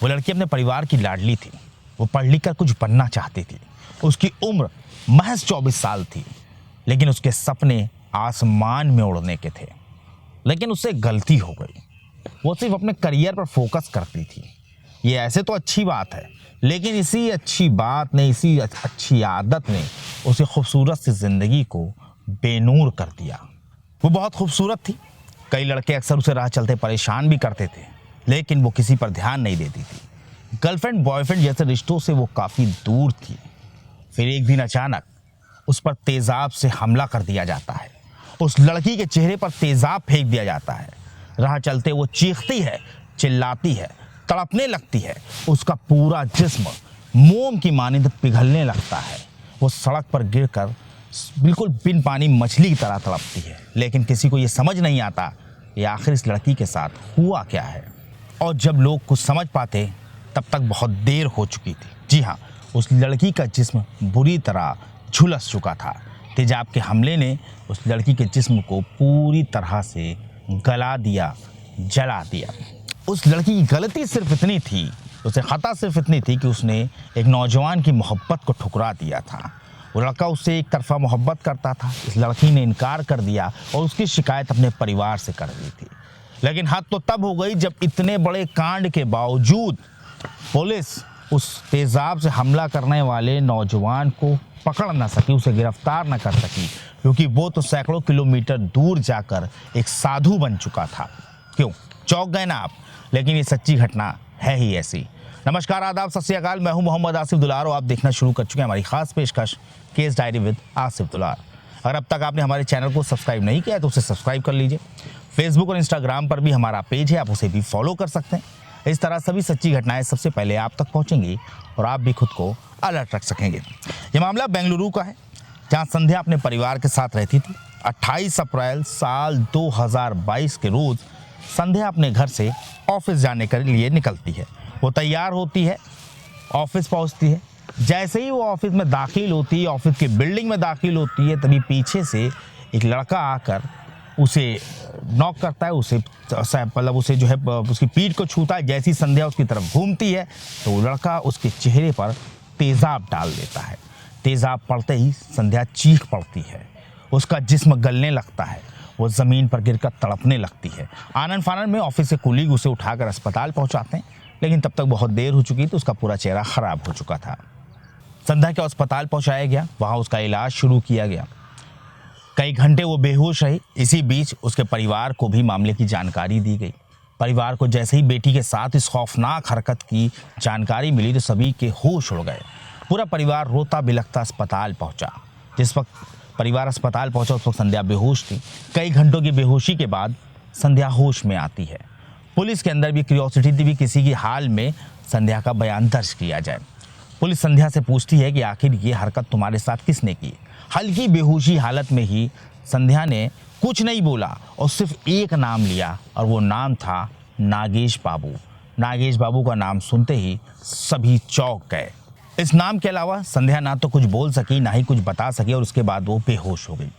वो लड़की अपने परिवार की लाडली थी। वो पढ़ लिख कर कुछ बनना चाहती थी। उसकी उम्र महज 24 साल थी, लेकिन उसके सपने आसमान में उड़ने के थे। लेकिन उससे गलती हो गई। वो सिर्फ अपने करियर पर फोकस करती थी। ये ऐसे तो अच्छी बात है, लेकिन इसी अच्छी बात ने, इसी अच्छी आदत ने उसे खूबसूरत सी जिंदगी को बेनूर कर दिया। वो बहुत खूबसूरत थी। कई लड़के अक्सर उसे राह चलते परेशान भी करते थे, लेकिन वो किसी पर ध्यान नहीं देती थी। गर्लफ्रेंड बॉयफ्रेंड जैसे रिश्तों से वो काफ़ी दूर थी। फिर एक दिन अचानक उस पर तेज़ाब से हमला कर दिया जाता है। उस लड़की के चेहरे पर तेज़ाब फेंक दिया जाता है। राह चलते वो चीखती है, चिल्लाती है, तड़पने लगती है। उसका पूरा जिस्म मोम की मानिंद पिघलने लगता है। वो सड़क पर गिरकर बिल्कुल बिन पानी मछली की तरह तड़पती है। लेकिन किसी को ये समझ नहीं आता कि आखिर इस लड़की के साथ हुआ क्या है। और जब लोग कुछ समझ पाते तब तक बहुत देर हो चुकी थी। जी हाँ, उस लड़की का जिस्म बुरी तरह झुलस चुका था। तेजाब के हमले ने उस लड़की के जिस्म को पूरी तरह से गला दिया, जला दिया। उस लड़की की गलती सिर्फ इतनी थी, उसे खता सिर्फ इतनी थी कि उसने एक नौजवान की मोहब्बत को ठुकरा दिया था। वो लड़का उससे एक तरफा मोहब्बत करता था। इस लड़की ने इनकार कर दिया और उसकी शिकायत अपने परिवार से कर दी थी। लेकिन हद तो तब हो गई जब इतने बड़े कांड के बावजूद पुलिस उस तेजाब से हमला करने वाले नौजवान को पकड़ न सकी, उसे गिरफ्तार न कर सकी, क्योंकि वो तो सैकड़ों किलोमीटर दूर जाकर एक साधु बन चुका था। क्यों चौंक गए ना आप? लेकिन ये सच्ची घटना है ही ऐसी। नमस्कार, आदाब, सत श्री अकाल। मैं हूं मोहम्मद आसिफ दुलार और आप देखना शुरू कर चुके हैं हमारी खास पेशकश केस डायरी विद आसिफ दुलार। अगर अब तक आपने हमारे चैनल को सब्सक्राइब नहीं किया है तो उसे सब्सक्राइब कर लीजिए। फेसबुक और इंस्टाग्राम पर भी हमारा पेज है, आप उसे भी फॉलो कर सकते हैं। इस तरह सभी सच्ची घटनाएं सबसे पहले आप तक पहुंचेंगी और आप भी खुद को अलर्ट रख सकेंगे। ये मामला बेंगलुरु का है, जहां संध्या अपने परिवार के साथ रहती थी। 28 अप्रैल साल 2022 के रोज संध्या अपने घर से ऑफिस जाने के लिए निकलती है। वो तैयार होती है, ऑफिस पहुंचती है। जैसे ही वो ऑफिस में दाखिल होती है, ऑफिस की बिल्डिंग में दाखिल होती है, तभी पीछे से एक लड़का आकर उसे नॉक करता है। उसे मतलब उसे जो है उसकी पीठ को छूता है। जैसी संध्या उसकी तरफ घूमती है तो वो लड़का उसके चेहरे पर तेज़ाब डाल देता है। तेज़ाब पड़ते ही संध्या चीख पड़ती है, उसका जिस्म गलने लगता है, वो ज़मीन पर गिरकर तड़पने लगती है। आनन फानन में ऑफिस से कुलीग उसे उठाकर अस्पताल पहुंचाते हैं, लेकिन तब तक बहुत देर हो चुकी थी। उसका पूरा चेहरा खराब हो चुका था। संध्या को अस्पताल पहुंचाया गया, वहां उसका इलाज शुरू किया गया। कई घंटे वो बेहोश रही। इसी बीच उसके परिवार को भी मामले की जानकारी दी गई। परिवार को जैसे ही बेटी के साथ इस खौफनाक हरकत की जानकारी मिली तो सभी के होश उड़ गए। पूरा परिवार रोता बिलखता अस्पताल पहुंचा। जिस वक्त परिवार अस्पताल पहुंचा उस वक्त संध्या बेहोश थी। कई घंटों की बेहोशी के बाद संध्या होश में आती है। पुलिस के अंदर भी क्यूरियोसिटी थी भी किसी की हाल में संध्या का बयान दर्ज किया जाए। पुलिस संध्या से पूछती है कि आखिर ये हरकत तुम्हारे साथ किसने की। हल्की बेहोशी हालत में ही संध्या ने कुछ नहीं बोला और सिर्फ एक नाम लिया, और वो नाम था नागेश बाबू। नागेश बाबू का नाम सुनते ही सभी चौंक गए। इस नाम के अलावा संध्या ना तो कुछ बोल सकी, ना ही कुछ बता सकी, और उसके बाद वो बेहोश हो गई।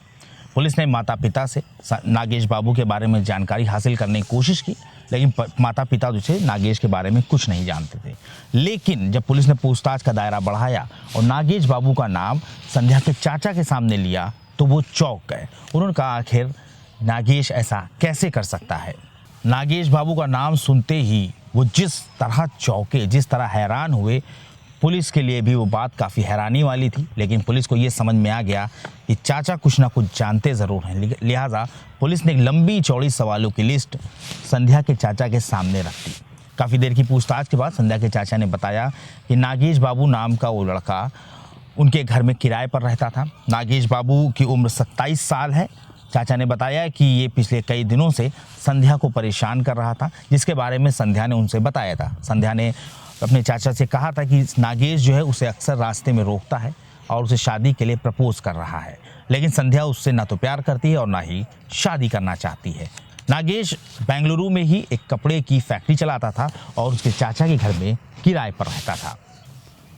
पुलिस ने माता पिता से नागेश बाबू के बारे में जानकारी हासिल करने की कोशिश की, लेकिन माता पिता जो नागेश के बारे में कुछ नहीं जानते थे। लेकिन जब पुलिस ने पूछताछ का दायरा बढ़ाया और नागेश बाबू का नाम संध्या के चाचा के सामने लिया तो वो चौंक गए। उन्होंने कहा आखिर नागेश ऐसा कैसे कर सकता है। नागेश बाबू का नाम सुनते ही वो जिस तरह चौंके, जिस तरह हैरान हुए, पुलिस के लिए भी वो बात काफ़ी हैरानी वाली थी। लेकिन पुलिस को ये समझ में आ गया कि चाचा कुछ ना कुछ जानते ज़रूर हैं। लिहाजा पुलिस ने एक लंबी चौड़ी सवालों की लिस्ट संध्या के चाचा के सामने रख दी। काफ़ी देर की पूछताछ के बाद संध्या के चाचा ने बताया कि नागेश बाबू नाम का वो लड़का उनके घर में किराए पर रहता था। नागेश बाबू की उम्र 27 साल है। चाचा ने बताया कि ये पिछले कई दिनों से संध्या को परेशान कर रहा था, जिसके बारे में संध्या ने उनसे बताया था। संध्या ने अपने चाचा से कहा था कि नागेश जो है उसे अक्सर रास्ते में रोकता है और उसे शादी के लिए प्रपोज कर रहा है, लेकिन संध्या उससे ना तो प्यार करती है और ना ही शादी करना चाहती है। नागेश बेंगलुरु में ही एक कपड़े की फैक्ट्री चलाता था और उसके चाचा के घर में किराए पर रहता था।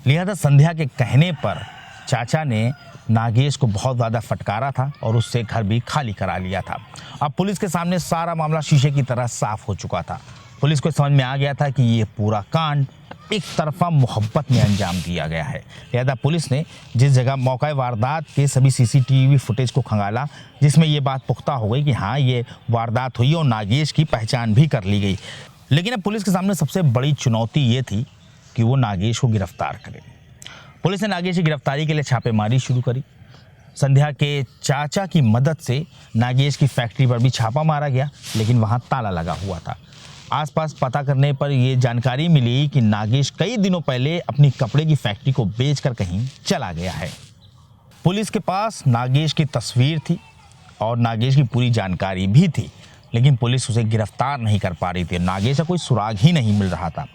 लिहाजा संध्या के कहने पर चाचा ने नागेश को बहुत ज़्यादा फटकारा था और उससे घर भी खाली करा लिया था। अब पुलिस के सामने सारा मामला शीशे की तरह साफ हो चुका था। पुलिस को समझ में आ गया था कि ये पूरा कांड एक तरफा मोहब्बत में अंजाम दिया गया है। लिहाजा पुलिस ने जिस जगह मौका वारदात के सभी सीसीटीवी फुटेज को खंगाला, जिसमें ये बात पुख्ता हो गई कि हाँ ये वारदात हुई और नागेश की पहचान भी कर ली गई। लेकिन अब पुलिस के सामने सबसे बड़ी चुनौती ये थी कि वो नागेश को गिरफ्तार करे। पुलिस ने नागेश की गिरफ्तारी के लिए छापेमारी शुरू करी। संध्या के चाचा की मदद से नागेश की फैक्ट्री पर भी छापा मारा गया, लेकिन वहाँ ताला लगा हुआ था। आसपास पता करने पर यह जानकारी मिली कि नागेश कई दिनों पहले अपनी कपड़े की फैक्ट्री को बेचकर कहीं चला गया है। पुलिस के पास नागेश की तस्वीर थी और नागेश की पूरी जानकारी भी थी, लेकिन पुलिस उसे गिरफ्तार नहीं कर पा रही थी। नागेश का कोई सुराग ही नहीं मिल रहा था।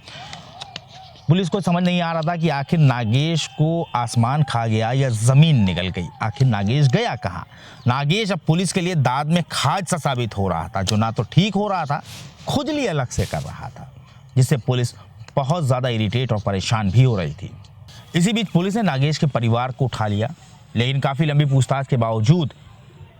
पुलिस को समझ नहीं आ रहा था कि आखिर नागेश को आसमान खा गया या ज़मीन निगल गई। आखिर नागेश गया कहाँ? नागेश अब पुलिस के लिए दांत में खाज सा साबित हो रहा था। जो ना तो ठीक हो रहा था, खुजली अलग से कर रहा था, जिससे पुलिस बहुत ज़्यादा इरिटेट और परेशान भी हो रही थी। इसी बीच पुलिस ने नागेश के परिवार को उठा लिया, लेकिन काफ़ी लंबी पूछताछ के बावजूद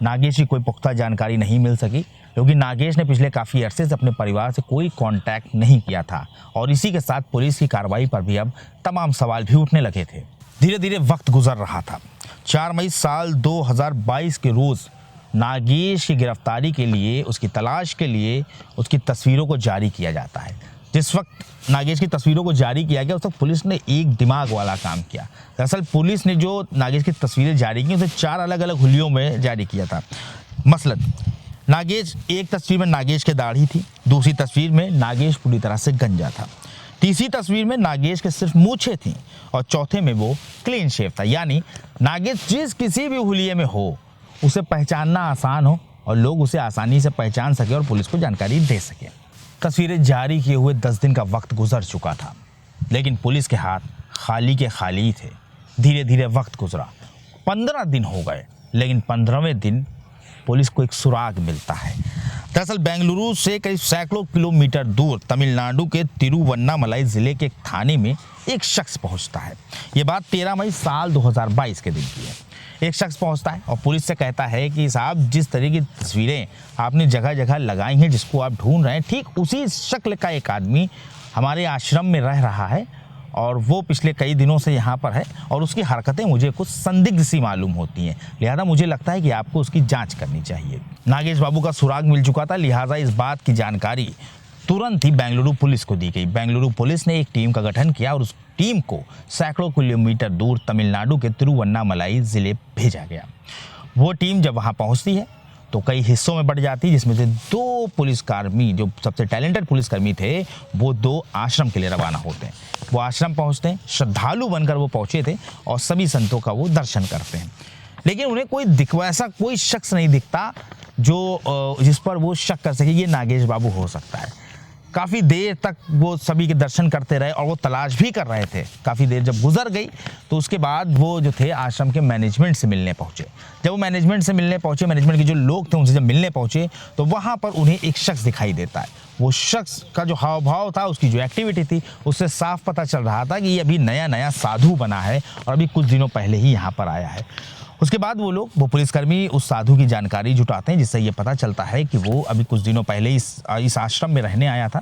नागेश की कोई पुख्ता जानकारी नहीं मिल सकी, क्योंकि नागेश ने पिछले काफ़ी अरसे से अपने परिवार से कोई कांटेक्ट नहीं किया था। और इसी के साथ पुलिस की कार्रवाई पर भी अब तमाम सवाल भी उठने लगे थे। धीरे धीरे वक्त गुजर रहा था। 4 मई साल 2022 के रोज़ नागेश की गिरफ्तारी के लिए, उसकी तलाश के लिए उसकी तस्वीरों को जारी किया जाता है। जिस वक्त नागेश की तस्वीरों को जारी किया गया, उस वक्त पुलिस ने एक दिमाग वाला काम किया। दरअसल पुलिस ने जो नागेश की तस्वीरें जारी की, उसे 4 अलग अलग हुलियों में जारी किया था। मसलन नागेश, एक तस्वीर में नागेश के दाढ़ी थी, दूसरी तस्वीर में नागेश पूरी तरह से गंजा था, तीसरी तस्वीर में नागेश के सिर्फ मूछें थीं और चौथे में वो क्लीन शेव था। यानी नागेश जिस किसी भी हुलिये में हो, उसे पहचानना आसान हो और लोग उसे आसानी से पहचान सके और पुलिस को जानकारी दे सके। तस्वीरें जारी किए हुए 10 दिन का वक्त गुजर चुका था, लेकिन पुलिस के हाथ खाली के खाली थे। धीरे धीरे वक्त गुजरा, 15 दिन हो गए, लेकिन 15वें दिन पुलिस को एक सुराग मिलता है। दरअसल बेंगलुरु से करीब सैकड़ों किलोमीटर दूर तमिलनाडु के तिरुवन्नामलाई जिले के एक थाने में एक शख्स पहुंचता है। ये बात 13 मई साल 2022 के दिन की है। एक शख्स पहुंचता है और पुलिस से कहता है कि साहब, जिस तरह की तस्वीरें आपने जगह जगह लगाई हैं, जिसको आप ढूंढ रहे हैं, ठीक उसी शक्ल का एक आदमी हमारे आश्रम में रह रहा है और वो पिछले कई दिनों से यहाँ पर है और उसकी हरकतें मुझे कुछ संदिग्ध सी मालूम होती हैं। लिहाजा मुझे लगता है कि आपको उसकी जांच करनी चाहिए। नागेश बाबू का सुराग मिल चुका था, लिहाजा इस बात की जानकारी तुरंत ही बेंगलुरु पुलिस को दी गई। बेंगलुरु पुलिस ने एक टीम का गठन किया और उस टीम को सैकड़ों किलोमीटर दूर तमिलनाडु के तिरुवन्नामलाई जिले भेजा गया। वो टीम जब वहाँ पहुँचती है तो कई हिस्सों में बढ़ जाती है, जिसमें से 2 पुलिसकर्मी, जो सबसे टैलेंटेड पुलिसकर्मी थे, वो 2 आश्रम के लिए रवाना होते हैं। वो आश्रम पहुँचते हैं, श्रद्धालु बनकर वो पहुँचे थे और सभी संतों का वो दर्शन करते हैं। लेकिन उन्हें ऐसा कोई शख्स नहीं दिखता जो जिस पर वो शक कर सके ये नागेश बाबू हो सकता है। काफ़ी देर तक वो सभी के दर्शन करते रहे और वो तलाश भी कर रहे थे। काफ़ी देर जब गुजर गई तो उसके बाद वो जो थे आश्रम के मैनेजमेंट से मिलने पहुँचे। जब वो मैनेजमेंट से मिलने पहुँचे, मैनेजमेंट के जो लोग थे उनसे जब मिलने पहुँचे, तो वहाँ पर उन्हें एक शख्स दिखाई देता है। वो शख्स का जो हाव भाव था, उसकी जो एक्टिविटी थी, उससे साफ पता चल रहा था कि ये अभी नया नया साधु बना है और अभी कुछ दिनों पहले ही यहाँ पर आया है। उसके बाद वो पुलिसकर्मी उस साधु की जानकारी जुटाते हैं, जिससे ये पता चलता है कि वो अभी कुछ दिनों पहले इस आश्रम में रहने आया था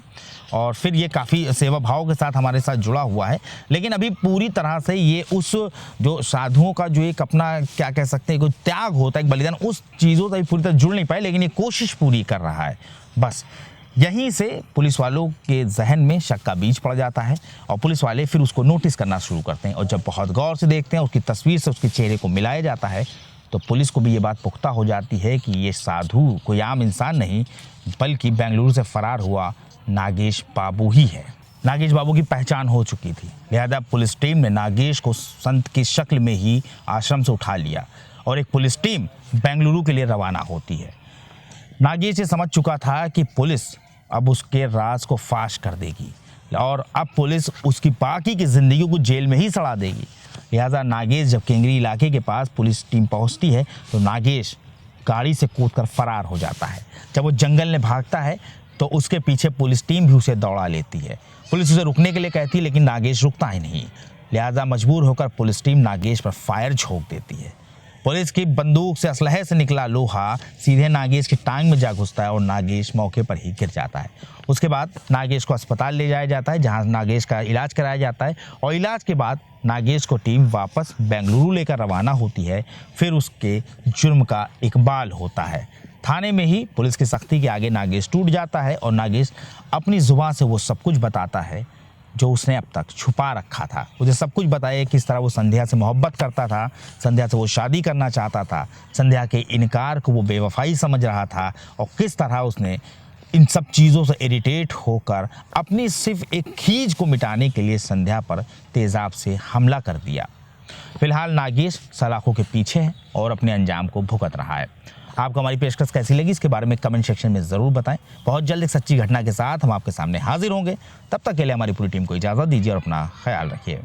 और फिर ये काफ़ी सेवा भाव के साथ हमारे साथ जुड़ा हुआ है। लेकिन अभी पूरी तरह से ये उस जो साधुओं का जो एक अपना क्या कह सकते हैं, कोई त्याग होता है, एक बलिदान, उस चीज़ों से पूरी तरह जुड़ नहीं पाए, लेकिन ये कोशिश पूरी कर रहा है। बस यहीं से पुलिस वालों के जहन में शक का बीज पड़ जाता है और पुलिस वाले फिर उसको नोटिस करना शुरू करते हैं। और जब बहुत गौर से देखते हैं, उसकी तस्वीर से उसके चेहरे को मिलाया जाता है, तो पुलिस को भी ये बात पुख्ता हो जाती है कि ये साधु कोई आम इंसान नहीं, बल्कि बेंगलुरु से फरार हुआ नागेश बाबू ही है। नागेश बाबू की पहचान हो चुकी थी, लिहाजा पुलिस टीम ने नागेश को संत की शक्ल में ही आश्रम से उठा लिया और एक पुलिस टीम बेंगलुरु के लिए रवाना होती है। नागेश ये समझ चुका था कि पुलिस अब उसके राज को फाश कर देगी और अब पुलिस उसकी बाकी की ज़िंदगी को जेल में ही सड़ा देगी। लिहाजा नागेश जब केंगरी इलाके के पास पुलिस टीम पहुंचती है तो नागेश गाड़ी से कूदकर फरार हो जाता है। जब वो जंगल में भागता है तो उसके पीछे पुलिस टीम भी उसे दौड़ा लेती है। पुलिस उसे रुकने के लिए कहती है, लेकिन नागेश रुकता ही नहीं। लिहाजा मजबूर होकर पुलिस टीम नागेश पर फायर झोंक देती है। पुलिस की बंदूक से असलहे से निकला लोहा सीधे नागेश की टांग में जा घुसता है और नागेश मौके पर ही गिर जाता है। उसके बाद नागेश को अस्पताल ले जाया जाता है, जहां नागेश का इलाज कराया जाता है और इलाज के बाद नागेश को टीम वापस बेंगलुरु लेकर रवाना होती है। फिर उसके जुर्म का इकबाल होता है। थाने में ही पुलिस की सख्ती के आगे नागेश टूट जाता है और नागेश अपनी जुबान से वो सब कुछ बताता है जो उसने अब तक छुपा रखा था। उसे सब कुछ बताया किस तरह वो संध्या से मोहब्बत करता था, संध्या से वो शादी करना चाहता था, संध्या के इनकार को वो बेवफाई समझ रहा था और किस तरह उसने इन सब चीज़ों से इरिटेट होकर अपनी सिर्फ एक खींच को मिटाने के लिए संध्या पर तेज़ाब से हमला कर दिया। फिलहाल नागेश सलाखों के पीछे है और अपने अंजाम को भुगत रहा है। आपको हमारी पेशकश कैसी लगी इसके बारे में कमेंट सेक्शन में ज़रूर बताएं। बहुत जल्द एक सच्ची घटना के साथ हम आपके सामने हाजिर होंगे। तब तक के लिए हमारी पूरी टीम को इजाज़त दीजिए और अपना ख्याल रखिए।